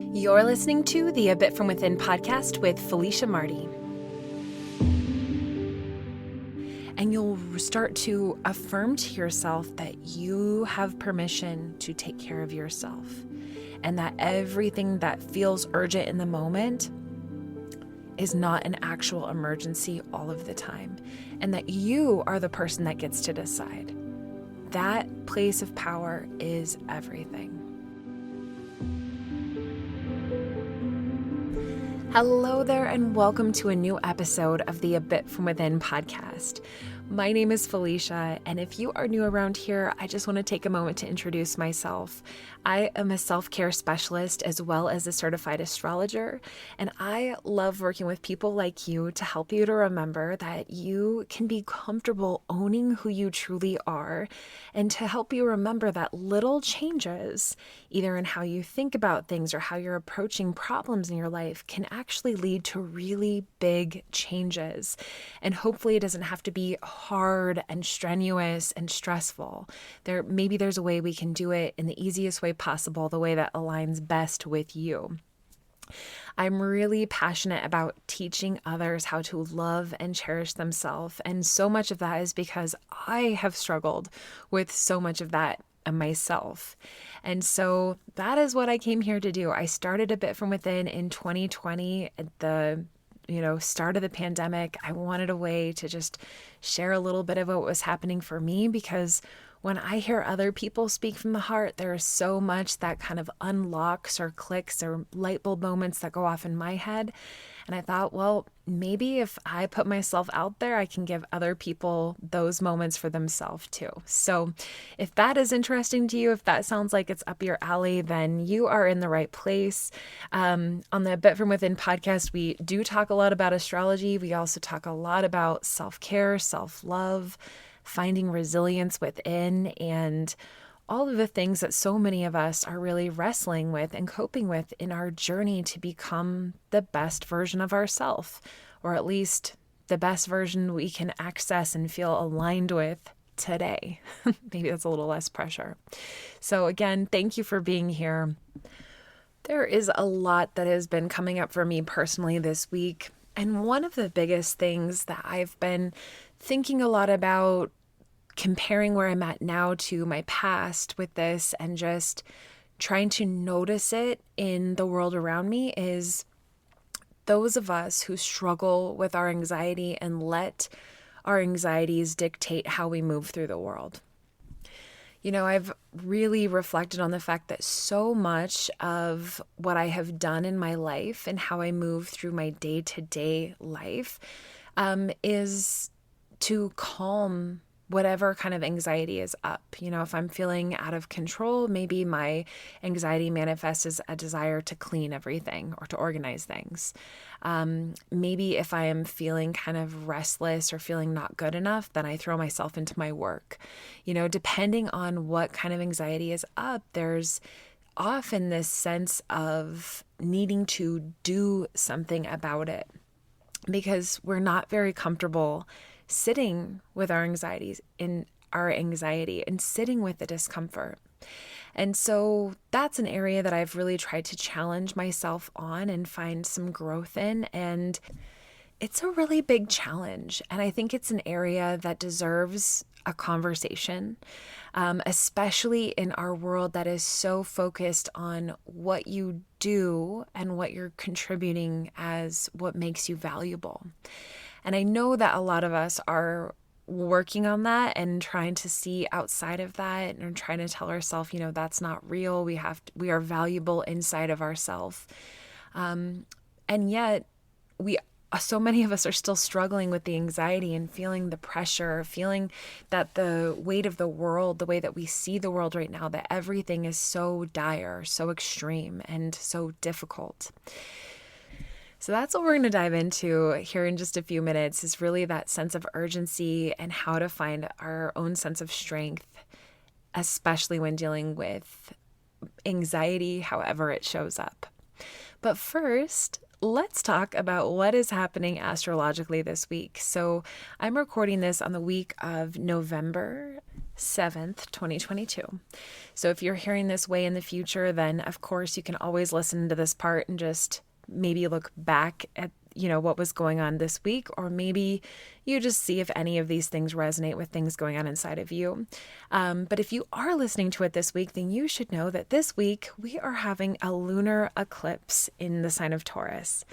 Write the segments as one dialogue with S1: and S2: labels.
S1: You're listening to the A Bit From Within podcast with Felicia Marty. And you'll start to affirm to yourself that you have permission to take care of yourself, and that everything that feels urgent in the moment is not an actual emergency all of the time, and that you are the person that gets to decide. That place of power is everything. Hello there, and welcome to a new episode of the A Bit From Within podcast. My name is Felicia, and if you are new around here, I just want to take a moment to introduce myself. I am a self-care specialist as well as a certified astrologer, and I love working with people like you to help you to remember that you can be comfortable owning who you truly are, and to help you remember that little changes, either in how you think about things or how you're approaching problems in your life, can actually lead to really big changes. And hopefully it doesn't have to be hard and strenuous and stressful. Maybe there's a way we can do it in the easiest way possible, the way that aligns best with you. I'm really passionate about teaching others how to love and cherish themselves, and so much of that is because I have struggled with so much of that myself. And so that is what I came here to do. I started A Bit From Within in 2020 at the start of the pandemic. I wanted a way to just share a little bit of what was happening for me, because when I hear other people speak from the heart, there is so much that kind of unlocks or clicks or light bulb moments that go off in my head. And I thought, well, maybe if I put myself out there, I can give other people those moments for themselves too. So if that is interesting to you, if that sounds like it's up your alley, then you are in the right place. On the A Bit From Within podcast, we do talk a lot about astrology. We also talk a lot about self-care, self-love, finding resilience within, and all of the things that so many of us are really wrestling with and coping with in our journey to become the best version of ourselves, or at least the best version we can access and feel aligned with today. Maybe that's a little less pressure. So again, thank you for being here. There is a lot that has been coming up for me personally this week. And one of the biggest things that I've been thinking a lot about, comparing where I'm at now to my past with this and just trying to notice it in the world around me, is those of us who struggle with our anxiety and let our anxieties dictate how we move through the world. I've really reflected on the fact that so much of what I have done in my life and how I move through my day-to-day life is to calm whatever kind of anxiety is up. If I'm feeling out of control, maybe my anxiety manifests as a desire to clean everything or to organize things. Maybe if I am feeling kind of restless or feeling not good enough, then I throw myself into my work. Depending on what kind of anxiety is up, there's often this sense of needing to do something about it, because we're not very comfortable sitting with our anxiety and sitting with the discomfort. And so that's an area that I've really tried to challenge myself on and find some growth in. And it's a really big challenge. And I think it's an area that deserves a conversation, especially in our world that is so focused on what you do and what you're contributing as what makes you valuable. And I know that a lot of us are working on that and trying to see outside of that and trying to tell ourselves, that's not real. We are valuable inside of ourselves. And yet so many of us are still struggling with the anxiety and feeling the pressure, feeling that the weight of the world, the way that we see the world right now, that everything is so dire, so extreme, and so difficult. So that's what we're going to dive into here in just a few minutes, is really that sense of urgency and how to find our own sense of strength, especially when dealing with anxiety, however it shows up. But first, let's talk about what is happening astrologically this week. So I'm recording this on the week of November 7th, 2022. So if you're hearing this way in the future, then of course you can always listen to this part and just maybe look back at what was going on this week, or maybe you just see if any of these things resonate with things going on inside of you. But if you are listening to it this week, then you should know that this week we are having a lunar eclipse in the sign of Taurus.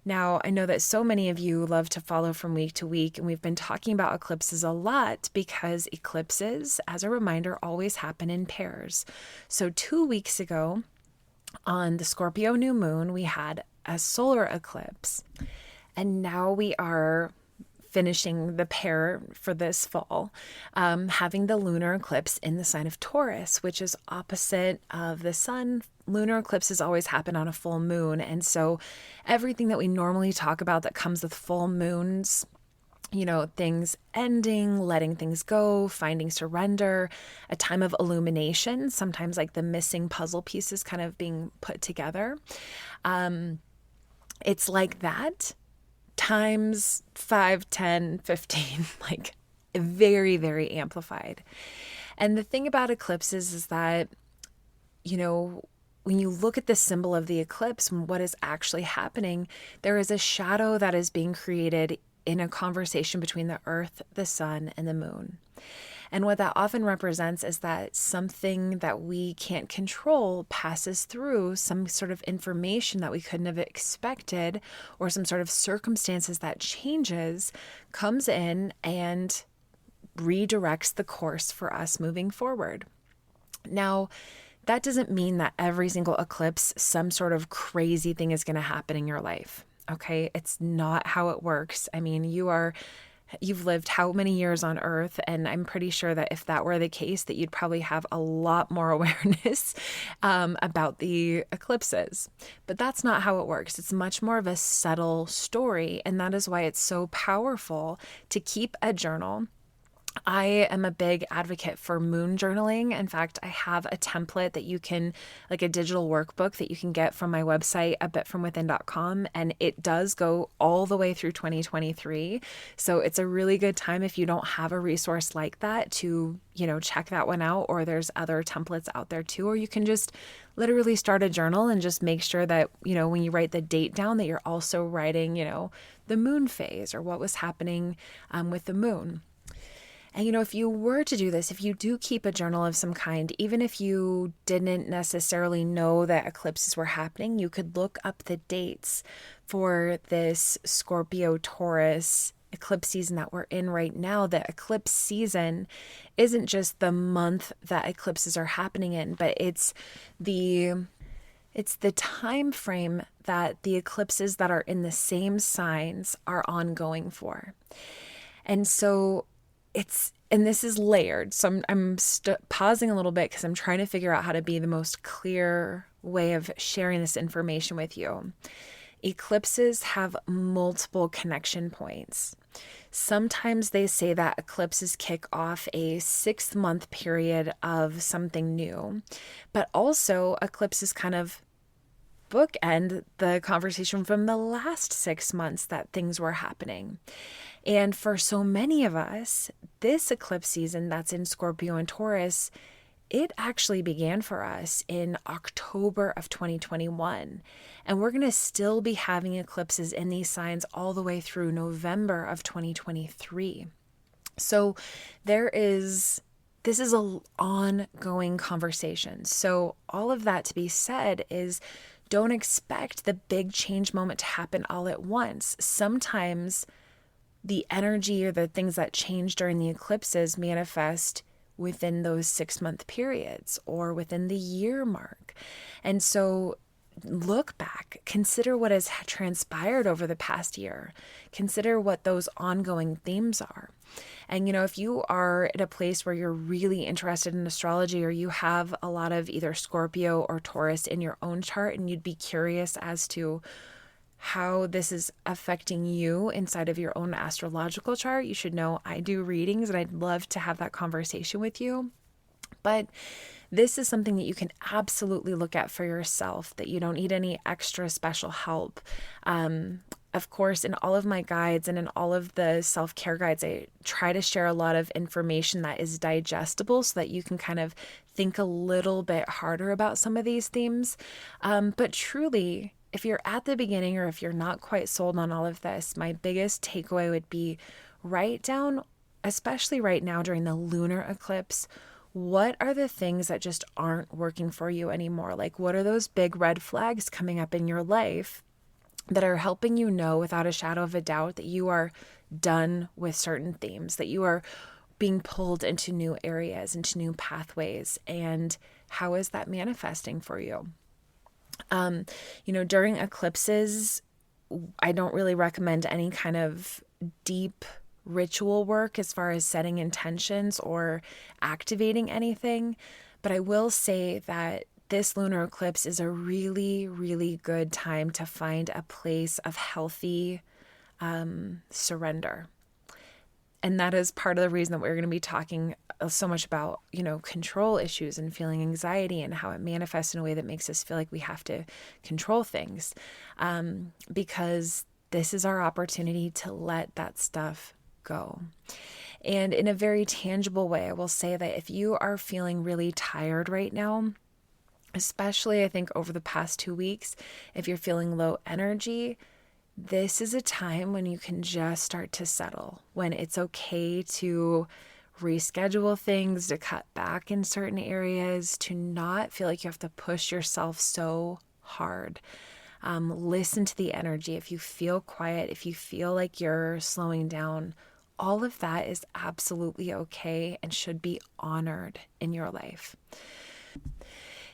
S1: Now, I know that so many of you love to follow from week to week, and we've been talking about eclipses a lot because eclipses, as a reminder, always happen in pairs. So 2 weeks ago, on the Scorpio new moon, we had a solar eclipse, and now we are finishing the pair for this fall, having the lunar eclipse in the sign of Taurus, which is opposite of the sun. Lunar eclipses always happen on a full moon, and so everything that we normally talk about that comes with full moons, things ending, letting things go, finding surrender, a time of illumination, sometimes like the missing puzzle pieces kind of being put together. It's like that times 5, 10, 15, like very, very amplified. And the thing about eclipses is that, when you look at the symbol of the eclipse and what is actually happening, there is a shadow that is being created in a conversation between the earth, the sun, and the moon. And what that often represents is that something that we can't control passes through, some sort of information that we couldn't have expected, or some sort of circumstances that changes, comes in and redirects the course for us moving forward. Now, that doesn't mean that every single eclipse, some sort of crazy thing is going to happen in your life. Okay, it's not how it works. I mean, you've lived how many years on Earth, and I'm pretty sure that if that were the case, that you'd probably have a lot more awareness about the eclipses. But that's not how it works. It's much more of a subtle story, and that is why it's so powerful to keep a journal. I am a big advocate for moon journaling. In fact, I have a template that you can, like a digital workbook that you can get from my website, abitfromwithin.com, and it does go all the way through 2023. So it's a really good time if you don't have a resource like that to, check that one out, or there's other templates out there too, or you can just literally start a journal and just make sure that, when you write the date down, that you're also writing, the moon phase or what was happening with the moon. And, if you were to do this, if you do keep a journal of some kind, even if you didn't necessarily know that eclipses were happening, you could look up the dates for this Scorpio Taurus eclipse season that we're in right now. The eclipse season isn't just the month that eclipses are happening in, but it's the time frame that the eclipses that are in the same signs are ongoing for. And so this is layered. So I'm pausing a little bit because I'm trying to figure out how to be the most clear way of sharing this information with you. Eclipses have multiple connection points. Sometimes they say that eclipses kick off a 6-month period of something new, but also eclipses kind of bookend the conversation from the last 6 months that things were happening. And for so many of us, this eclipse season that's in Scorpio and Taurus, it actually began for us in October of 2021. And we're going to still be having eclipses in these signs all the way through November of 2023. So this is an ongoing conversation. So all of that to be said is, don't expect the big change moment to happen all at once. Sometimes the energy or the things that change during the eclipses manifest within those 6-month periods or within the year mark. And so look back, consider what has transpired over the past year. Consider what those ongoing themes are. And, if you are at a place where you're really interested in astrology, or you have a lot of either Scorpio or Taurus in your own chart, and you'd be curious as to how this is affecting you inside of your own astrological chart, you should know I do readings and I'd love to have that conversation with you. But This is something that you can absolutely look at for yourself, that you don't need any extra special help. Of course, in all of my guides and in all of the self-care guides, I try to share a lot of information that is digestible so that you can kind of think a little bit harder about some of these themes. But truly, if you're at the beginning or if you're not quite sold on all of this, my biggest takeaway would be write down, especially right now during the lunar eclipse, what are the things that just aren't working for you anymore? Like, what are those big red flags coming up in your life that are helping you know without a shadow of a doubt that you are done with certain themes, that you are being pulled into new areas, into new pathways, and how is that manifesting for you? During eclipses, I don't really recommend any kind of deep ritual work as far as setting intentions or activating anything. But I will say that this lunar eclipse is a really, really good time to find a place of healthy surrender. And that is part of the reason that we're going to be talking so much about, control issues and feeling anxiety and how it manifests in a way that makes us feel like we have to control things. Because this is our opportunity to let that stuff go. And in a very tangible way, I will say that if you are feeling really tired right now, especially I think over the past 2 weeks, if you're feeling low energy, this is a time when you can just start to settle, when it's okay to reschedule things, to cut back in certain areas, to not feel like you have to push yourself so hard. Listen to the energy. If you feel quiet, if you feel like you're slowing down, all of that is absolutely okay and should be honored in your life.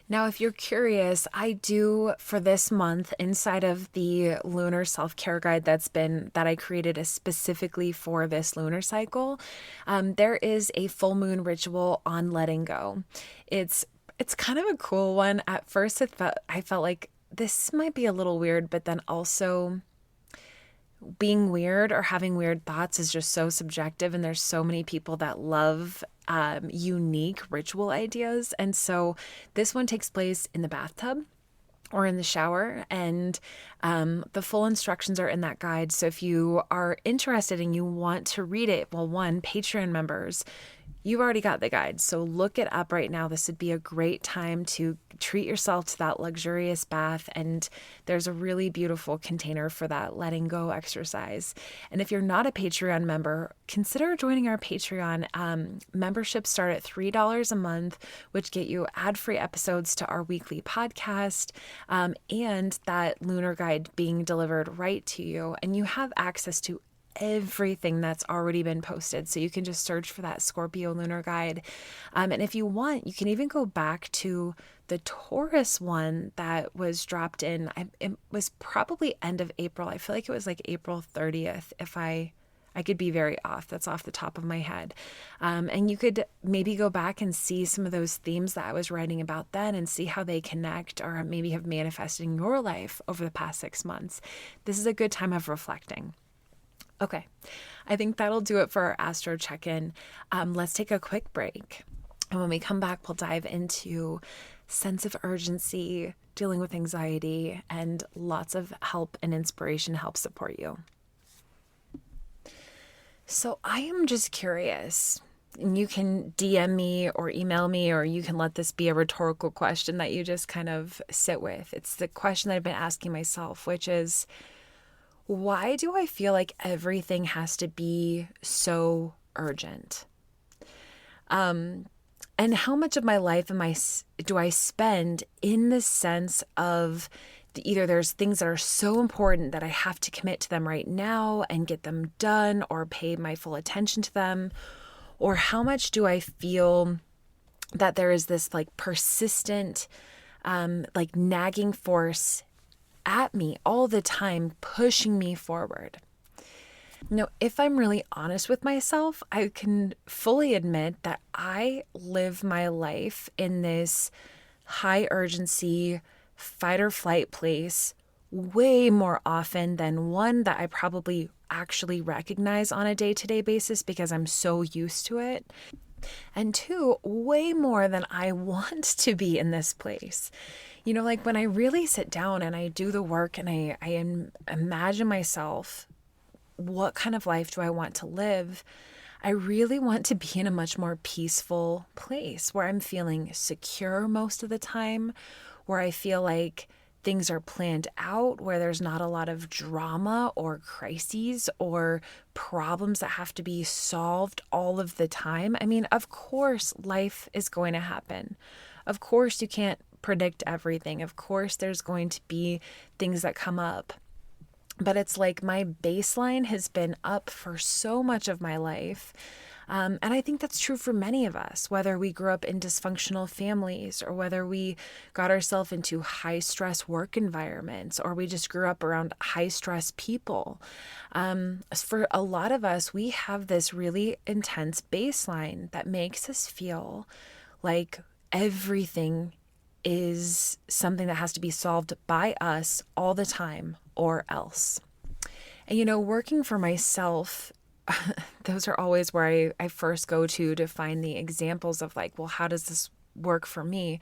S1: Now, if you're curious, I do for this month inside of the lunar self-care guide that I created specifically for this lunar cycle, there is a full moon ritual on letting go. It's kind of a cool one. At first, I felt like this might be a little weird, but then also being weird or having weird thoughts is just so subjective, and there's so many people that love unique ritual ideas. And so this one takes place in the bathtub or in the shower, and the full instructions are in that guide. So if you are interested and you want to read it, well, one, Patreon members, you've already got the guide. So look it up right now. This would be a great time to treat yourself to that luxurious bath. And there's a really beautiful container for that letting go exercise. And if you're not a Patreon member, consider joining our Patreon. Memberships start at $3 a month, which get you ad-free episodes to our weekly podcast, and that lunar guide being delivered right to you. And you have access to everything that's already been posted. So you can just search for that Scorpio lunar guide. And if you want, you can even go back to the Taurus one that was dropped in. It was probably end of April. I feel like it was like April 30th. If I could be very off. That's off the top of my head. And you could maybe go back and see some of those themes that I was writing about then and see how they connect or maybe have manifested in your life over the past 6 months. This is a good time of reflecting. Okay, I think that'll do it for our Astro check-in. Let's take a quick break. And when we come back, we'll dive into sense of urgency, dealing with anxiety, and lots of help and inspiration to help support you. So I am just curious, and you can DM me or email me, or you can let this be a rhetorical question that you just kind of sit with. It's the question that I've been asking myself, which is, why do I feel like everything has to be so urgent? And how much of my life do I spend in the sense of either there's things that are so important that I have to commit to them right now and get them done or pay my full attention to them, or how much do I feel that there is this like persistent, like nagging force at me all the time, pushing me forward. Now, if I'm really honest with myself, I can fully admit that I live my life in this high urgency, fight or flight place way more often than one, that I probably actually recognize on a day-to-day basis because I'm so used to it. And two, way more than I want to be in this place. Like when I really sit down and I do the work and I imagine myself, what kind of life do I want to live? I really want to be in a much more peaceful place where I'm feeling secure most of the time, where I feel like things are planned out, where there's not a lot of drama or crises or problems that have to be solved all of the time. I mean, of course, life is going to happen. Of course, you can't predict everything. Of course, there's going to be things that come up. But it's like my baseline has been up for so much of my life. And I think that's true for many of us, whether we grew up in dysfunctional families or whether we got ourselves into high stress work environments or we just grew up around high stress people. For a lot of us, we have this really intense baseline that makes us feel like everything is something that has to be solved by us all the time or else. And working for myself, those are always where I first go to find the examples of like, well, how does this work for me?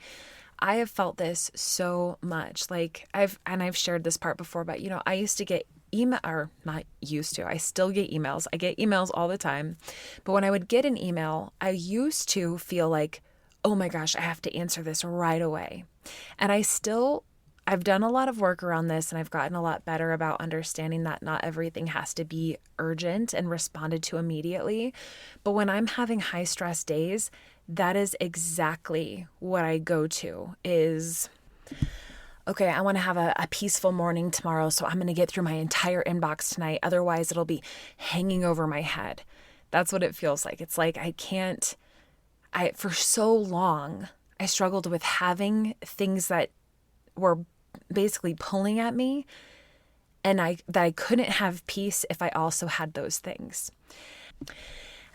S1: I have felt this so much. Like I've shared this part before, but I used to get email, or not used to, I still get emails. I get emails all the time. But when I would get an email, I used to feel like, oh my gosh, I have to answer this right away. And I've done a lot of work around this and I've gotten a lot better about understanding that not everything has to be urgent and responded to immediately. But when I'm having high stress days, that is exactly what I go to is, okay, I want to have a peaceful morning tomorrow, so I'm going to get through my entire inbox tonight. Otherwise, it'll be hanging over my head. That's what it feels like. It's like for so long, I struggled with having things that were basically pulling at me and that I couldn't have peace if I also had those things.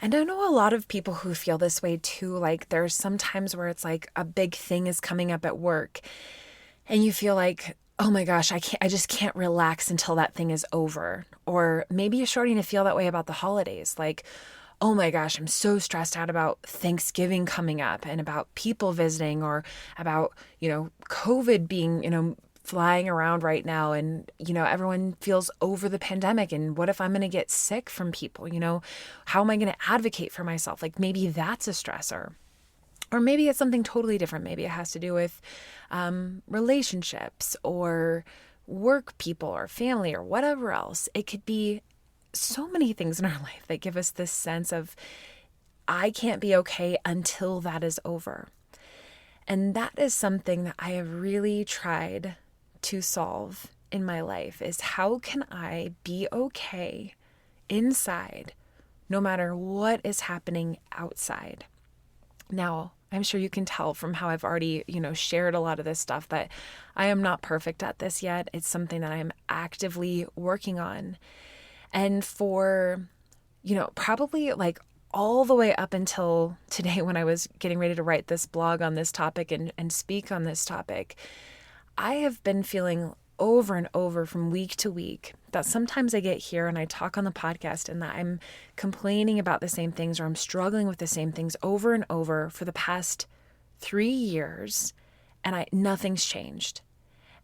S1: And I know a lot of people who feel this way too. Like there's some times where it's like a big thing is coming up at work and you feel like, oh my gosh, I just can't relax until that thing is over. Or maybe you're starting to feel that way about the holidays. Like, oh my gosh, I'm so stressed out about Thanksgiving coming up and about people visiting or about, COVID being, flying around right now. And, everyone feels over the pandemic. And what if I'm going to get sick from people? How am I going to advocate for myself? Like maybe that's a stressor. Or maybe it's something totally different. Maybe it has to do with relationships or work people or family or whatever else. It could be so many things in our life that give us this sense of, I can't be okay until that is over. And that is something that I have really tried to solve in my life is how can I be okay inside no matter what is happening outside? Now, I'm sure you can tell from how I've already, shared a lot of this stuff that I am not perfect at this yet. It's something that I'm actively working on. And for, probably like all the way up until today when I was getting ready to write this blog on this topic and speak on this topic, I have been feeling over and over from week to week that sometimes I get here and I talk on the podcast and that I'm complaining about the same things or I'm struggling with the same things over and over for the past 3 years and nothing's changed.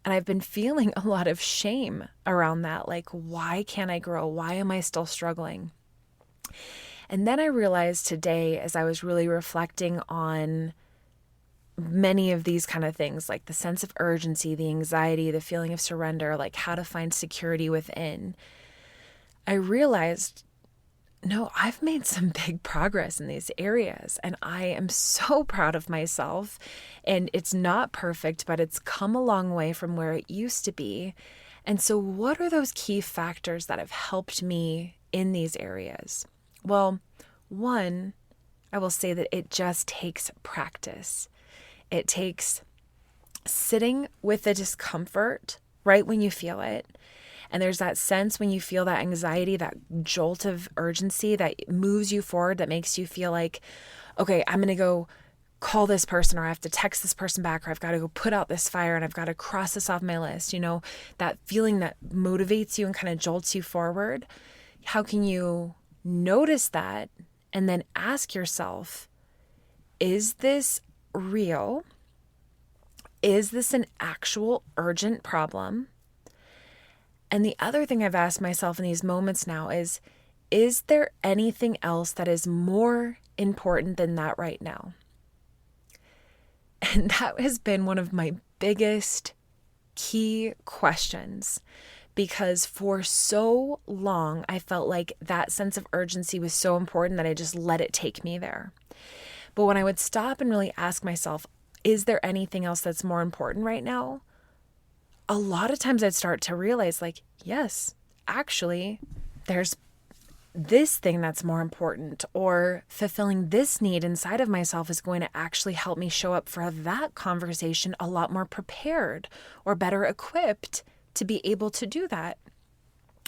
S1: And I've been feeling a lot of shame around that. Like, why can't I grow? Why am I still struggling? And then I realized today, as I was really reflecting on many of these kind of things, like the sense of urgency, the anxiety, the feeling of surrender, like how to find security within, I realized, no, I've made some big progress in these areas and I am so proud of myself. And it's not perfect, but it's come a long way from where it used to be. And so what are those key factors that have helped me in these areas? Well, one, I will say that it just takes practice. It takes sitting with the discomfort right when you feel it. And there's that sense when you feel that anxiety, that jolt of urgency that moves you forward, that makes you feel like, okay, I'm going to go call this person, or I have to text this person back, or I've got to go put out this fire and I've got to cross this off my list. That feeling that motivates you and kind of jolts you forward. How can you notice that and then ask yourself, is this real? Is this an actual urgent problem? And the other thing I've asked myself in these moments now is there anything else that is more important than that right now? And that has been one of my biggest key questions, because for so long, I felt like that sense of urgency was so important that I just let it take me there. But when I would stop and really ask myself, is there anything else that's more important right now? A lot of times I'd start to realize, like, yes, actually, there's this thing that's more important, or fulfilling this need inside of myself is going to actually help me show up for that conversation a lot more prepared or better equipped to be able to do that,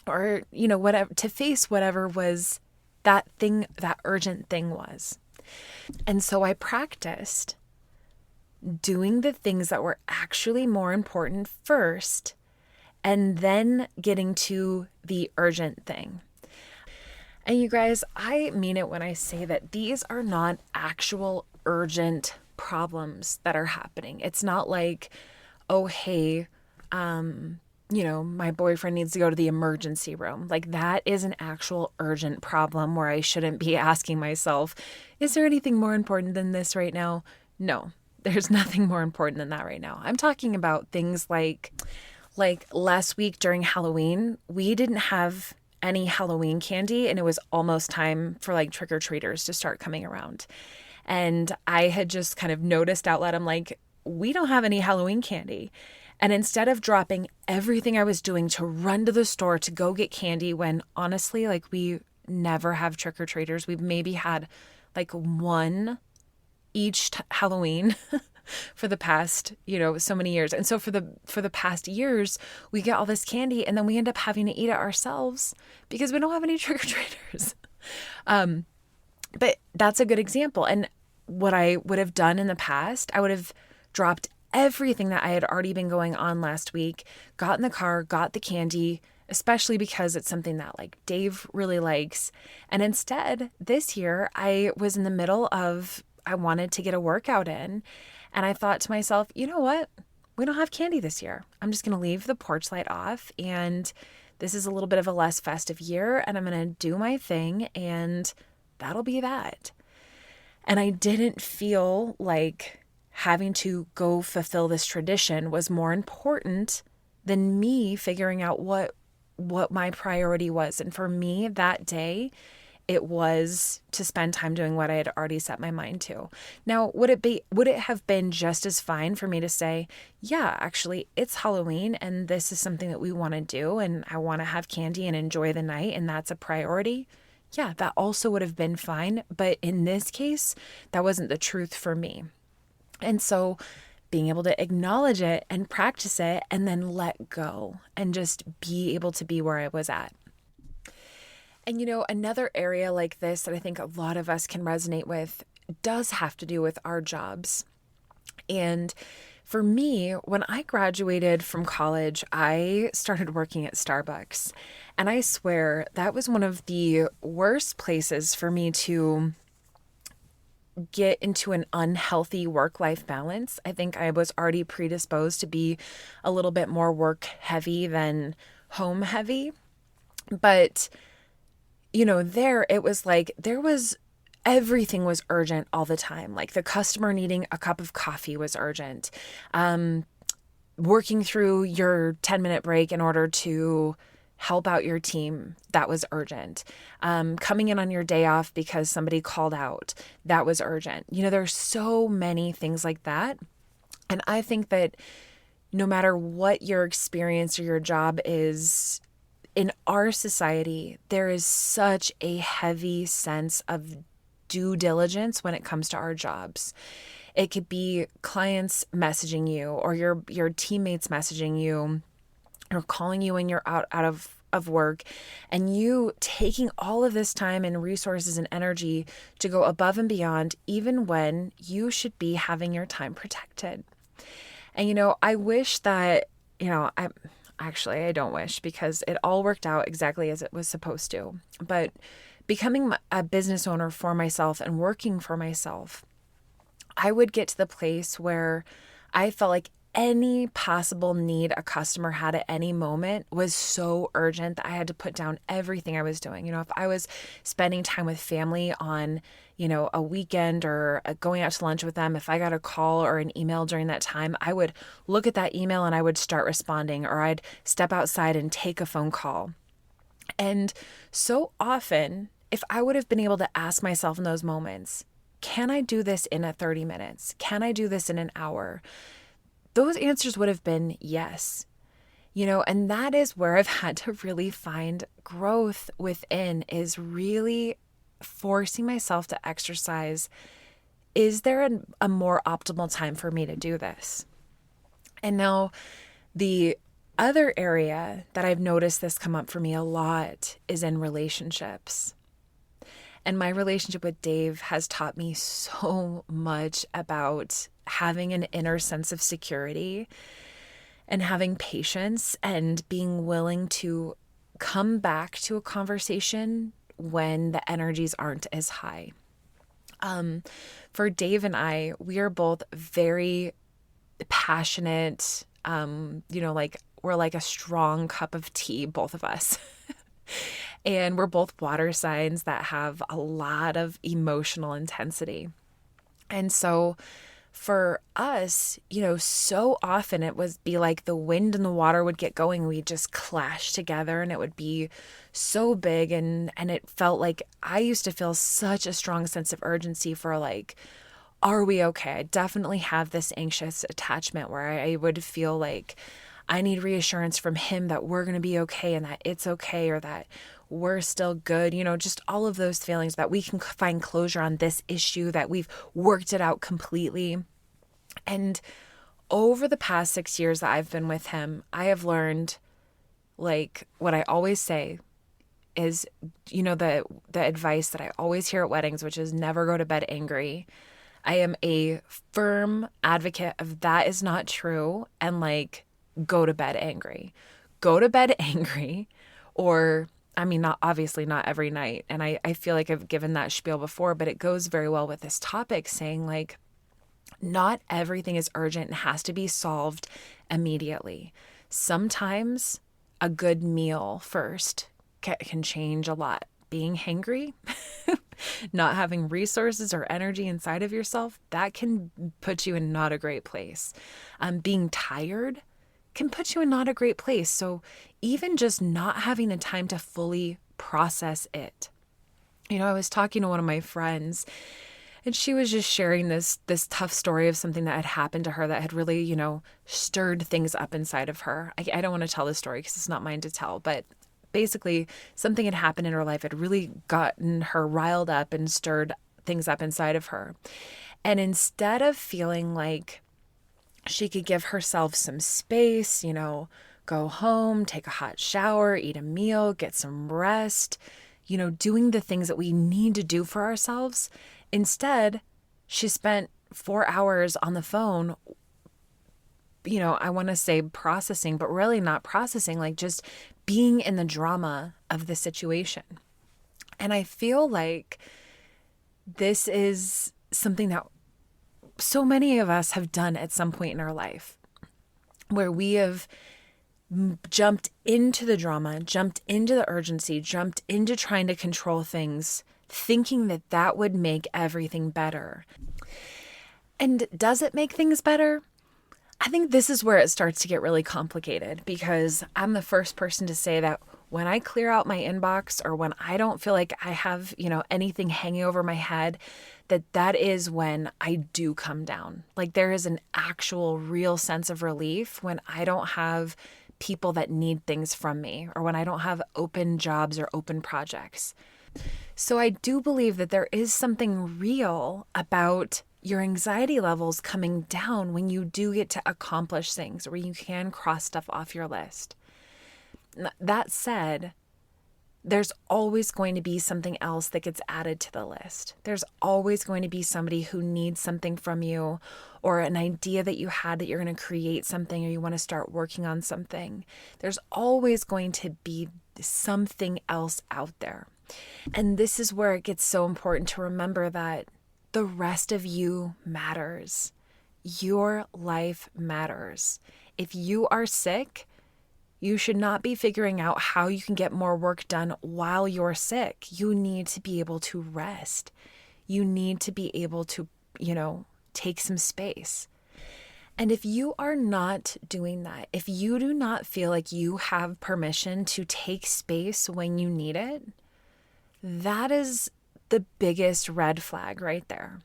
S1: or, whatever, to face whatever was that thing, that urgent thing was. And so I practiced doing the things that were actually more important first, and then getting to the urgent thing. And you guys, I mean it when I say that these are not actual urgent problems that are happening. It's not like, oh, hey, my boyfriend needs to go to the emergency room. Like, that is an actual urgent problem where I shouldn't be asking myself, is there anything more important than this right now? No, there's nothing more important than that right now. I'm talking about things like last week during Halloween, we didn't have any Halloween candy, and it was almost time for like trick-or-treaters to start coming around. And I had just kind of noticed out loud, I'm like, we don't have any Halloween candy. And instead of dropping everything I was doing to run to the store to go get candy, when honestly, like, we never have trick-or-treaters. We've maybe had like one each Halloween for the past, so many years. And so for the past years, we get all this candy and then we end up having to eat it ourselves because we don't have any trick-or-treaters. But that's a good example. And what I would have done in the past, I would have dropped everything that I had already been going on last week, got in the car, got the candy, especially because it's something that like Dave really likes. And instead, this year, I was in the middle of, I wanted to get a workout in. And I thought to myself, you know what? We don't have candy this year. I'm just going to leave the porch light off. And this is a little bit of a less festive year. And I'm going to do my thing. And that'll be that. And I didn't feel like having to go fulfill this tradition was more important than me figuring out what my priority was. And for me that day, it was to spend time doing what I had already set my mind to. Now, would it have been just as fine for me to say, yeah, actually, it's Halloween and this is something that we want to do and I want to have candy and enjoy the night and that's a priority? Yeah, that also would have been fine. But in this case, that wasn't the truth for me. And so being able to acknowledge it and practice it and then let go and just be able to be where I was at. And another area like this that I think a lot of us can resonate with does have to do with our jobs. And for me, when I graduated from college, I started working at Starbucks. And I swear that was one of the worst places for me to get into an unhealthy work-life balance. I think I was already predisposed to be a little bit more work heavy than home heavy. But there it was like everything was urgent all the time. Like the customer needing a cup of coffee was urgent. Working through your 10-minute break in order to help out your team, that was urgent. Coming in on your day off because somebody called out, that was urgent. There's so many things like that. And I think that no matter what your experience or your job is, in our society, there is such a heavy sense of due diligence when it comes to our jobs. It could be clients messaging you or your teammates messaging you or calling you when you're out of of work, and you taking all of this time and resources and energy to go above and beyond, even when you should be having your time protected. And, I wish that, I don't wish, because it all worked out exactly as it was supposed to. But becoming a business owner for myself and working for myself, I would get to the place where I felt like any possible need a customer had at any moment was so urgent that I had to put down everything I was doing. If I was spending time with family on, a weekend or going out to lunch with them, if I got a call or an email during that time, I would look at that email and I would start responding, or I'd step outside and take a phone call. And so often, if I would have been able to ask myself in those moments, can I do this in 30 minutes? Can I do this in an hour? Those answers would have been yes. And that is where I've had to really find growth within, is really forcing myself to exercise. Is there a more optimal time for me to do this? And now the other area that I've noticed this come up for me a lot is in relationships. And my relationship with Dave has taught me so much about having an inner sense of security and having patience and being willing to come back to a conversation when the energies aren't as high. For Dave and I, we are both very passionate, we're like a strong cup of tea, both of us. And we're both water signs that have a lot of emotional intensity. And so for us, so often it would be like the wind and the water would get going. We'd just clash together and it would be so big. And it felt like I used to feel such a strong sense of urgency for like, are we okay? I definitely have this anxious attachment where I would feel like I need reassurance from him that we're going to be okay and that it's okay, or that we're still good, just all of those feelings that we can find closure on this issue, that we've worked it out completely. And over the past 6 years that I've been with him, I have learned, like, what I always say is, the advice that I always hear at weddings, which is never go to bed angry. I am a firm advocate of that is not true, and like, go to bed angry. Go to bed angry, or not obviously not every night. And I feel like I've given that spiel before, but it goes very well with this topic, saying like, not everything is urgent and has to be solved immediately. Sometimes a good meal first can change a lot. Being hangry, not having resources or energy inside of yourself, that can put you in not a great place. Being tired can put you in not a great place. So even just not having the time to fully process it. I was talking to one of my friends, and she was just sharing this tough story of something that had happened to her that had really, stirred things up inside of her. I don't want to tell the story because it's not mine to tell, but basically something had happened in her life, had really gotten her riled up and stirred things up inside of her. And instead of feeling like she could give herself some space, go home, take a hot shower, eat a meal, get some rest, doing the things that we need to do for ourselves. Instead, she spent 4 hours on the phone, I want to say processing, but really not processing, like just being in the drama of the situation. And I feel like this is something that so many of us have done at some point in our life, where we have jumped into the drama, jumped into the urgency, jumped into trying to control things, thinking that that would make everything better. And does it make things better? I think this is where it starts to get really complicated, because I'm the first person to say that when I clear out my inbox, or when I don't feel like I have, anything hanging over my head, that is when I do come down. Like, there is an actual real sense of relief when I don't have people that need things from me, or when I don't have open jobs or open projects. So I do believe that there is something real about your anxiety levels coming down when you do get to accomplish things, or you can cross stuff off your list. That said, there's always going to be something else that gets added to the list. There's always going to be somebody who needs something from you, or an idea that you had that you're going to create something, or you want to start working on something. There's always going to be something else out there. And this is where it gets so important to remember that the rest of you matters. Your life matters. If you are sick, you should not be figuring out how you can get more work done while you're sick. You need to be able to rest. You need to be able to, take some space. And if you are not doing that, if you do not feel like you have permission to take space when you need it, that is the biggest red flag right there.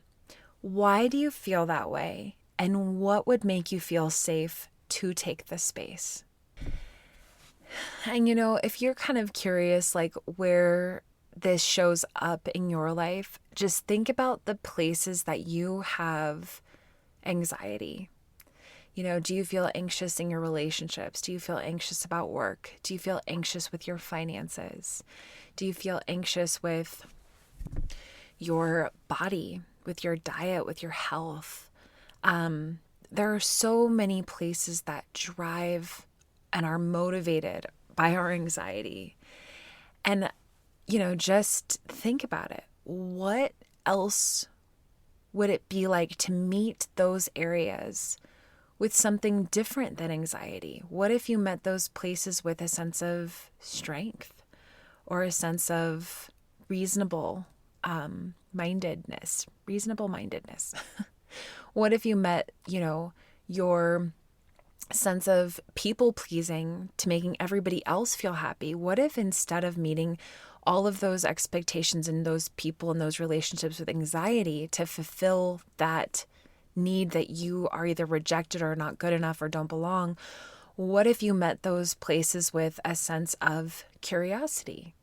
S1: Why do you feel that way? And what would make you feel safe to take the space? And if you're kind of curious, like where this shows up in your life, just think about the places that you have anxiety. Do you feel anxious in your relationships? Do you feel anxious about work? Do you feel anxious with your finances? Do you feel anxious with your body, with your diet, with your health? There are so many places that drive and are motivated by our anxiety. And, just think about it. What else would it be like to meet those areas with something different than anxiety? What if you met those places with a sense of strength or a sense of reasonable mindedness? What if you met, your sense of people pleasing to making everybody else feel happy? What if instead of meeting all of those expectations and those people and those relationships with anxiety to fulfill that need that you are either rejected or not good enough or don't belong, what if you met those places with a sense of curiosity,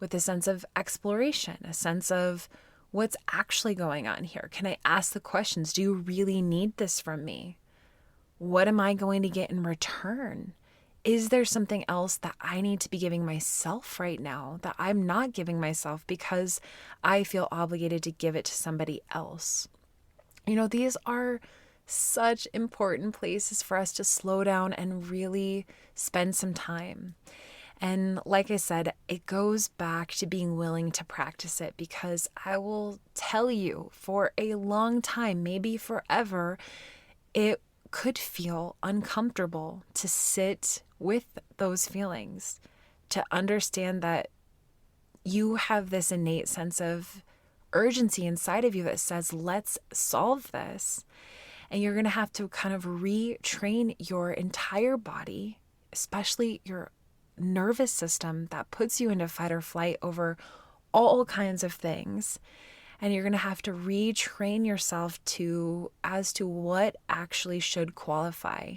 S1: with a sense of exploration, a sense of what's actually going on here? Can I ask the questions? Do you really need this from me? What am I going to get in return? Is there something else that I need to be giving myself right now that I'm not giving myself because I feel obligated to give it to somebody else? These are such important places for us to slow down and really spend some time. And like I said, it goes back to being willing to practice it, because I will tell you, for a long time, maybe forever, it could feel uncomfortable to sit with those feelings, to understand that you have this innate sense of urgency inside of you that says, let's solve this. And you're going to have to kind of retrain your entire body, especially your nervous system that puts you into fight or flight over all kinds of things. And you're going to have to retrain yourself as to what actually should qualify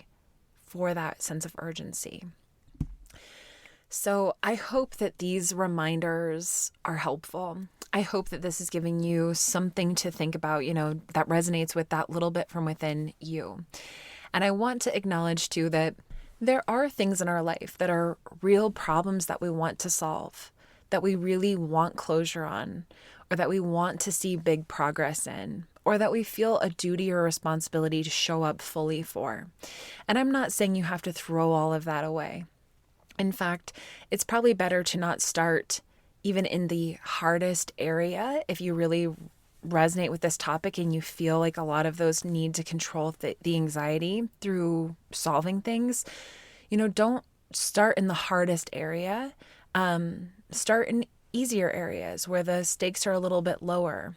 S1: for that sense of urgency. So I hope that these reminders are helpful. I hope that this is giving you something to think about, that resonates with that little bit from within you. And I want to acknowledge too that there are things in our life that are real problems that we want to solve, that we really want closure on, or that we want to see big progress in, or that we feel a duty or responsibility to show up fully for. And I'm not saying you have to throw all of that away. In fact, it's probably better to not start even in the hardest area if you really resonate with this topic and you feel like a lot of those need to control the anxiety through solving things. Don't start in the hardest area. Start in easier areas where the stakes are a little bit lower,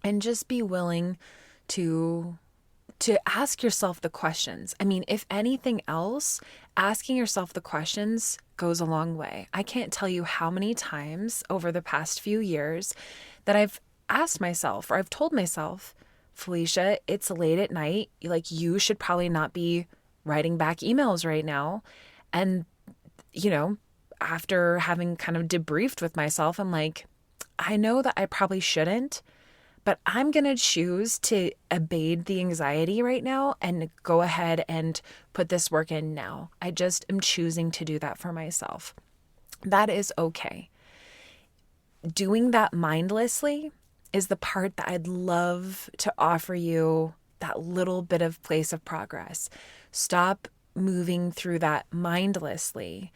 S1: and just be willing to ask yourself the questions. I mean, if anything else, asking yourself the questions goes a long way. I can't tell you how many times over the past few years that I've asked myself, or I've told myself, Felicia, it's late at night. Like, you should probably not be writing back emails right now. And, after having kind of debriefed with myself, I'm like, I know that I probably shouldn't, but I'm going to choose to abate the anxiety right now and go ahead and put this work in now. I just am choosing to do that for myself. That is okay. Doing that mindlessly is the part that I'd love to offer you that little bit of place of progress. Stop moving through that mindlessly.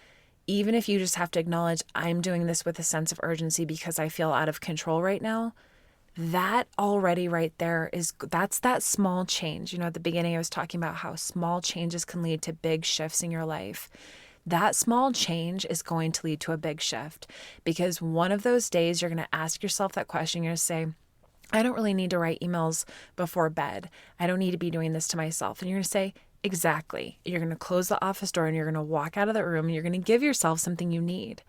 S1: Even if you just have to acknowledge, I'm doing this with a sense of urgency because I feel out of control right now. That already right there that's that small change. At the beginning I was talking about how small changes can lead to big shifts in your life. That small change is going to lead to a big shift, because one of those days you're going to ask yourself that question. You're going to say, I don't really need to write emails before bed. I don't need to be doing this to myself. And you're going to say, exactly. You're going to close the office door and you're going to walk out of the room and you're going to give yourself something you need.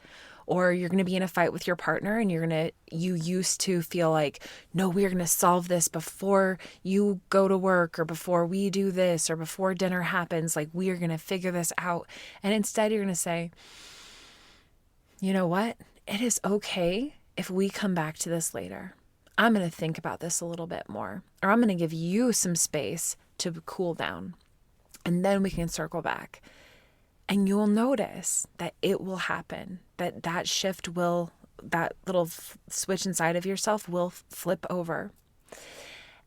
S1: Or you're going to be in a fight with your partner and you used to feel like, no, we're going to solve this before you go to work, or before we do this, or before dinner happens. Like, we are going to figure this out. And instead you're going to say, you know what? It is okay if we come back to this later. I'm going to think about this a little bit more, or I'm going to give you some space to cool down, and then we can circle back. And you'll notice that it will happen, that shift will, that little switch inside of yourself will flip over.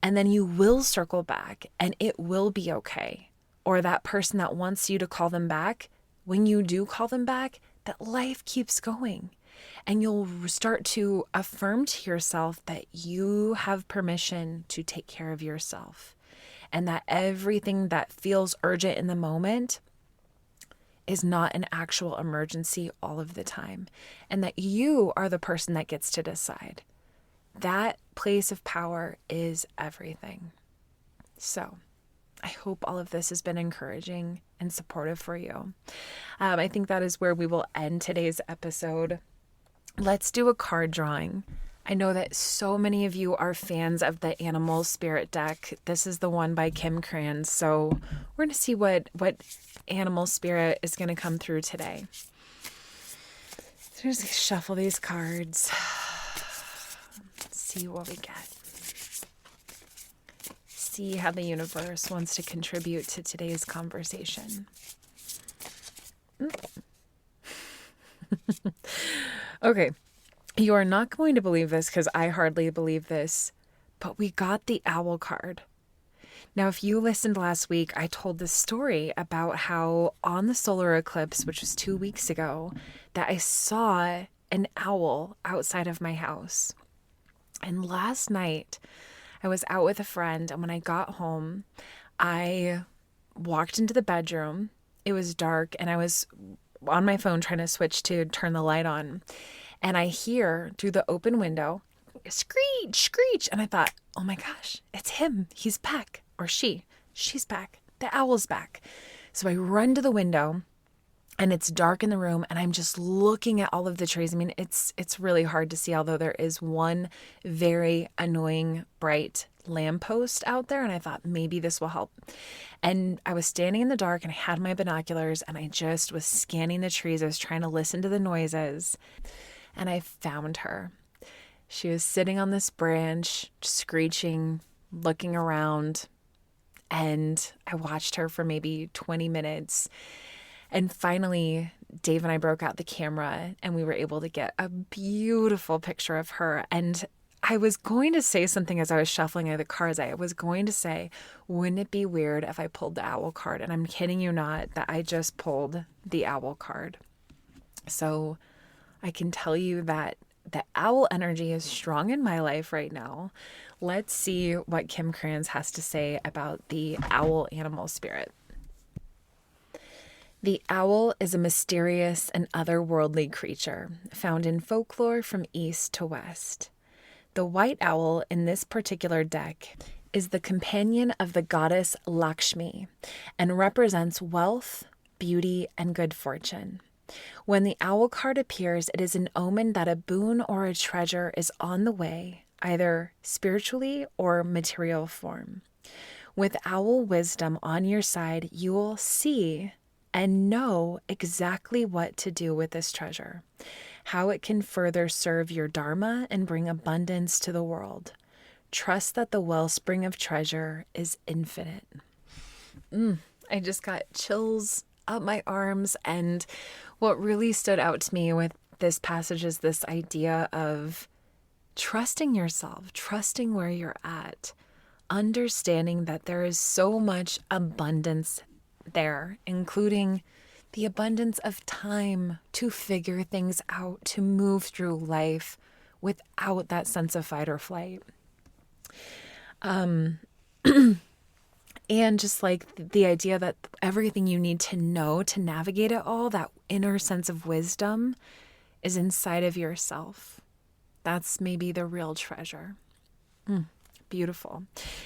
S1: And then you will circle back and it will be okay. Or that person that wants you to call them back, when you do call them back, that life keeps going. And you'll start to affirm to yourself that you have permission to take care of yourself. And that everything that feels urgent in the moment is not an actual emergency all of the time, and that you are the person that gets to decide. That place of power is everything. So I hope all of this has been encouraging and supportive for you. I think that is where we will end today's episode. Let's do a card drawing. I know that so many of you are fans of the Animal Spirit deck. This is the one by Kim Krans. So we're going to see what Animal Spirit is going to come through today. So just shuffle these cards. Let's see what we get. See how the universe wants to contribute to today's conversation. Okay. You are not going to believe this, because I hardly believe this, but we got the owl card. Now, if you listened last week, I told this story about how on the solar eclipse, which was 2 weeks ago, that I saw an owl outside of my house. And last night, I was out with a friend, and when I got home, I walked into the bedroom. It was dark, and I was on my phone trying to switch to turn the light on. And I hear through the open window, screech, screech. And I thought, oh my gosh, it's him. He's back. Or she's back. The owl's back. So I run to the window, and it's dark in the room, and I'm just looking at all of the trees. I mean, it's really hard to see, although there is one very annoying bright lamppost out there. And I thought maybe this will help. And I was standing in the dark, and I had my binoculars, and I just was scanning the trees. I was trying to listen to the noises. And I found her. She was sitting on this branch, screeching, looking around. And I watched her for maybe 20 minutes. And finally, Dave and I broke out the camera, and we were able to get a beautiful picture of her. And I was going to say something as I was shuffling the cards. I was going to say, wouldn't it be weird if I pulled the owl card? And I'm kidding you not, that I just pulled the owl card. So I can tell you that the owl energy is strong in my life right now. Let's see what Kim Krans has to say about the owl animal spirit. The owl is a mysterious and otherworldly creature found in folklore from east to west. The white owl in this particular deck is the companion of the goddess Lakshmi and represents wealth, beauty, and good fortune. When the owl card appears, it is an omen that a boon or a treasure is on the way, either spiritually or material form. With owl wisdom on your side, you will see and know exactly what to do with this treasure, how it can further serve your dharma and bring abundance to the world. Trust that the wellspring of treasure is infinite. I just got chills up my arms. And what really stood out to me with this passage is this idea of trusting yourself, trusting where you're at, understanding that there is so much abundance there, including the abundance of time to figure things out, to move through life without that sense of fight or flight. And just like the idea that everything you need to know to navigate it all, that inner sense of wisdom, is inside of yourself. That's maybe the real treasure. Beautiful.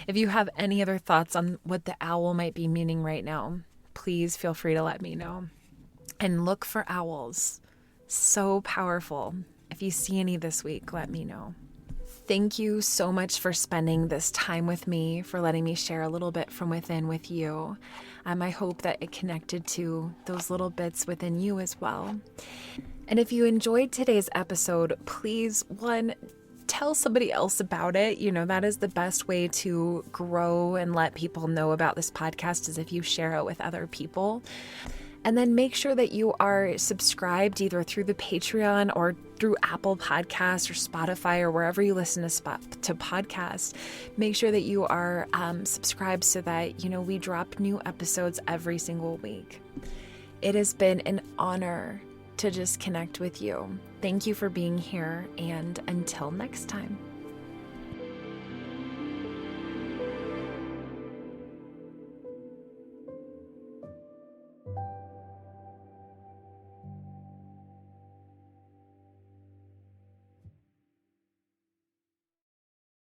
S1: If you have any other thoughts on what the owl might be meaning right now, please feel free to let me know. And look for owls. So powerful. If you see any this week, let me know. Thank you so much for spending this time with me, for letting me share a little bit from within with you. I hope that it connected to those little bits within you as well. And if you enjoyed today's episode, please, tell somebody else about it. That is the best way to grow and let people know about this podcast, is if you share it with other people. And then make sure that you are subscribed either through the Patreon or through Apple Podcasts or Spotify or wherever you listen to podcasts. Make sure that you are subscribed so that, we drop new episodes every single week. It has been an honor to just connect with you. Thank you for being here, and until next time.